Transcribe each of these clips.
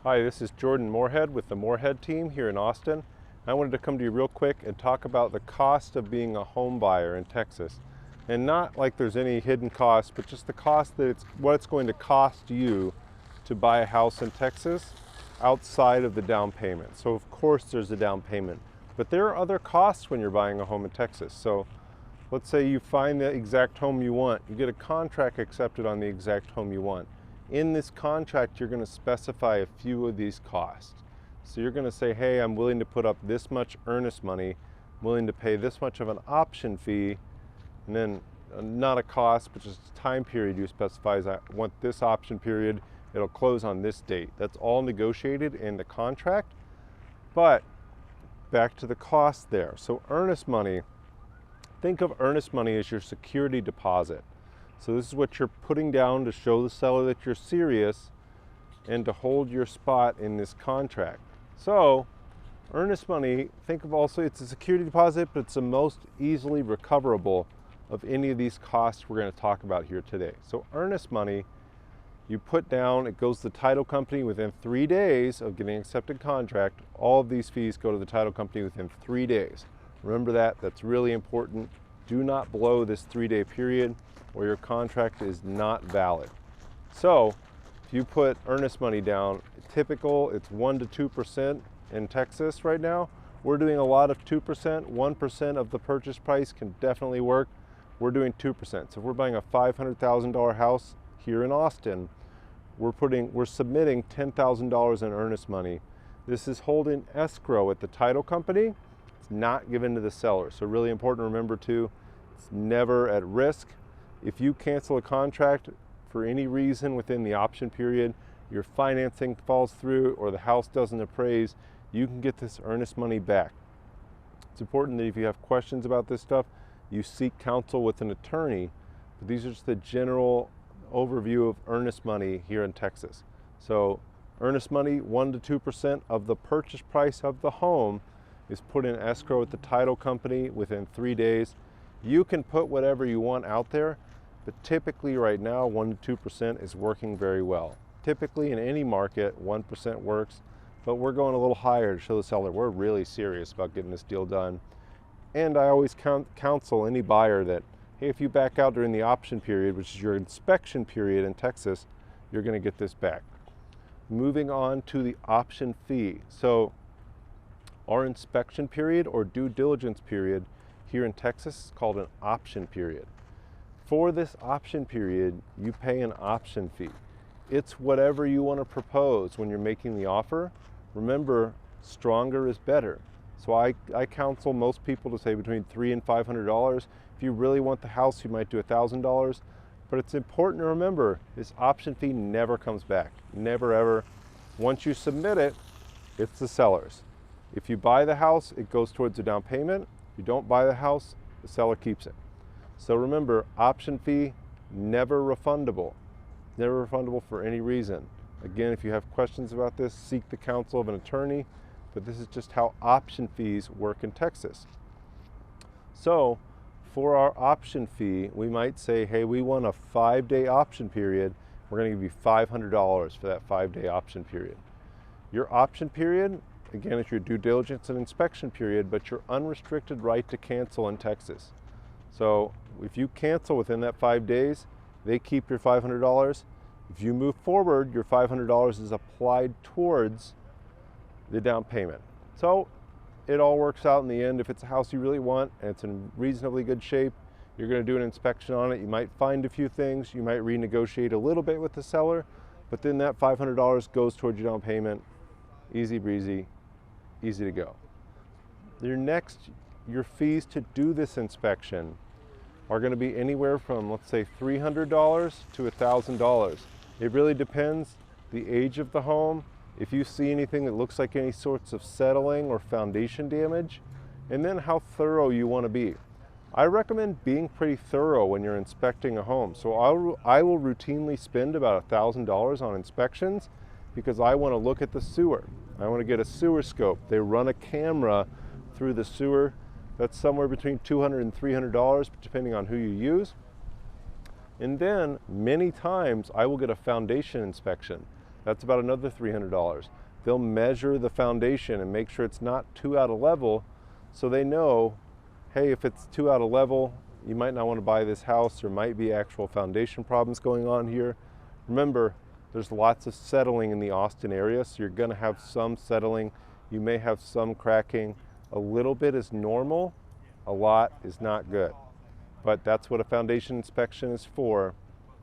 Hi, this is Jordan Moorhead with the Moorhead team here in Austin. I wanted to come to you real quick and talk about the cost of being a home buyer in Texas. And not like there's any hidden cost, but just the cost that what it's going to cost you to buy a house in Texas outside of the down payment. So of course there's a down payment, but there are other costs when you're buying a home in Texas. So let's say you find the exact home you want. You get a contract accepted on the exact home you want. In this contract, you're going to specify a few of these costs. So you're going to say, hey, I'm willing to put up this much earnest money, I'm willing to pay this much of an option fee, and then not a cost, but just a time period you specify is I want this option period, it'll close on this date. That's all negotiated in the contract, but back to the cost there. So earnest money, think of earnest money as your security deposit. So this is what you're putting down to show the seller that you're serious and to hold your spot in this contract. So earnest money, think of also, it's a security deposit, but it's the most easily recoverable of any of these costs we're going to talk about here today. So earnest money, you put down, it goes to the title company within 3 days of getting accepted contract. All of these fees go to the title company within 3 days. Remember that, that's really important. Do not blow this 3-day period or your contract is not valid. So if you put earnest money down, typical, it's 1% to 2% in Texas right now. We're doing a lot of 2%, 1% of the purchase price can definitely work. We're doing 2%. So if we're buying a $500,000 house here in Austin, we're submitting $10,000 in earnest money. This is holding escrow at the title company. It's not given to the seller. So really important to remember too, it's never at risk. If you cancel a contract for any reason within the option period, your financing falls through or the house doesn't appraise, you can get this earnest money back. It's important that if you have questions about this stuff, you seek counsel with an attorney. But these are just the general overview of earnest money here in Texas. So earnest money, 1% to 2% of the purchase price of the home is put in escrow at the title company within 3 days. You can put whatever you want out there, but typically right now 1% to 2% is working very well. Typically in any market 1% works, but we're going a little higher to show the seller we're really serious about getting this deal done. And I always counsel any buyer that, hey, if you back out during the option period, which is your inspection period in Texas, you're going to get this back. Moving on to the option fee. So our inspection period or due diligence period here in Texas is called an option period. For this option period, you pay an option fee. It's whatever you want to propose when you're making the offer. Remember, stronger is better. So I counsel most people to say between $300 and $500. If you really want the house, you might do $1,000. But it's important to remember, this option fee never comes back. Never ever. Once you submit it, it's the seller's. If you buy the house, it goes towards the down payment. If you don't buy the house, the seller keeps it. So remember, option fee, never refundable. Never refundable for any reason. Again, if you have questions about this, seek the counsel of an attorney, but this is just how option fees work in Texas. So for our option fee, we might say, hey, we want a 5-day option period. We're going to give you $500 for that 5-day option period. Your option period, again, it's your due diligence and inspection period, but your unrestricted right to cancel in Texas. So if you cancel within that 5 days, they keep your $500. If you move forward, your $500 is applied towards the down payment. So it all works out in the end. If it's a house you really want and it's in reasonably good shape, you're going to do an inspection on it. You might find a few things. You might renegotiate a little bit with the seller, but then that $500 goes towards your down payment. Easy breezy, easy to go. Your fees to do this inspection are going to be anywhere from, let's say, $300 to $1,000. It really depends the age of the home, if you see anything that looks like any sorts of settling or foundation damage, and then how thorough you want to be. I recommend being pretty thorough when you're inspecting a home. So I will routinely spend about $1,000 on inspections because I want to look at the sewer. I want to get a sewer scope. They run a camera through the sewer. That's somewhere between $200 and $300, depending on who you use. And then many times I will get a foundation inspection. That's about another $300. They'll measure the foundation and make sure it's not too out of level, so they know, hey, if it's too out of level, you might not want to buy this house. There might be actual foundation problems going on here. Remember, there's lots of settling in the Austin area, so you're going to have some settling. You may have some cracking. A little bit is normal, a lot is not good. But that's what a foundation inspection is for,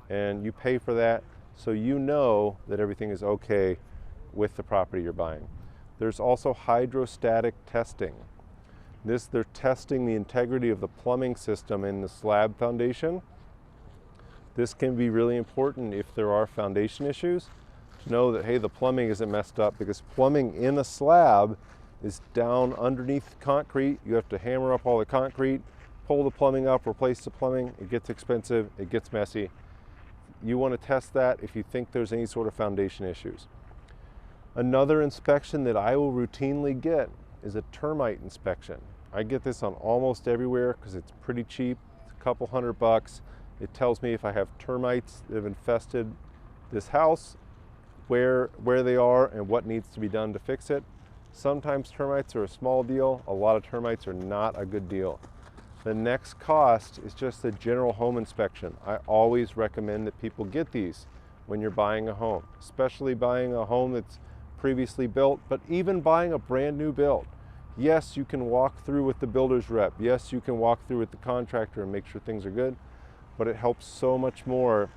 and you pay for that so you know that everything is okay with the property you're buying. There's also hydrostatic testing. They're testing the integrity of the plumbing system in the slab foundation. This can be really important if there are foundation issues, to know that, hey, the plumbing isn't messed up, because plumbing in a slab is down underneath concrete. You have to hammer up all the concrete, pull the plumbing up, replace the plumbing. It gets expensive, it gets messy. You want to test that if you think there's any sort of foundation issues. Another inspection that I will routinely get is a termite inspection. I get this on almost everywhere because it's pretty cheap. It's a couple $100. It tells me if I have termites that have infested this house, where they are and what needs to be done to fix it. Sometimes termites are a small deal. A lot of termites are not a good deal. The next cost is just a general home inspection. I always recommend that people get these when you're buying a home, especially buying a home that's previously built, but even buying a brand new build. Yes, you can walk through with the builder's rep. Yes, you can walk through with the contractor and make sure things are good, but it helps so much more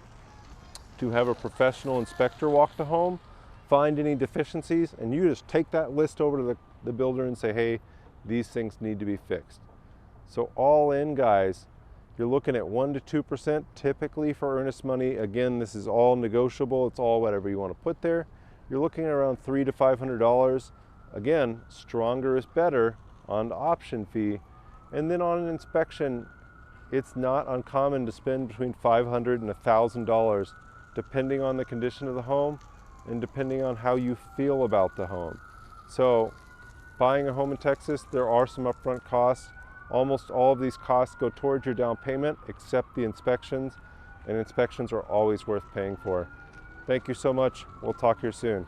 to have a professional inspector walk the home, find any deficiencies, and you just take that list over to the builder and say, hey, these things need to be fixed. So all in, guys, you're looking at 1 to 2% typically for earnest money. Again, this is all negotiable. It's all whatever you want to put there. You're looking at around $300 to $500. Again, stronger is better on the option fee. And then on an inspection, it's not uncommon to spend between $500 and $1,000 depending on the condition of the home and depending on how you feel about the home. So buying a home in Texas, there are some upfront costs. Almost all of these costs go towards your down payment except the inspections, and inspections are always worth paying for. Thank you so much. We'll talk here soon.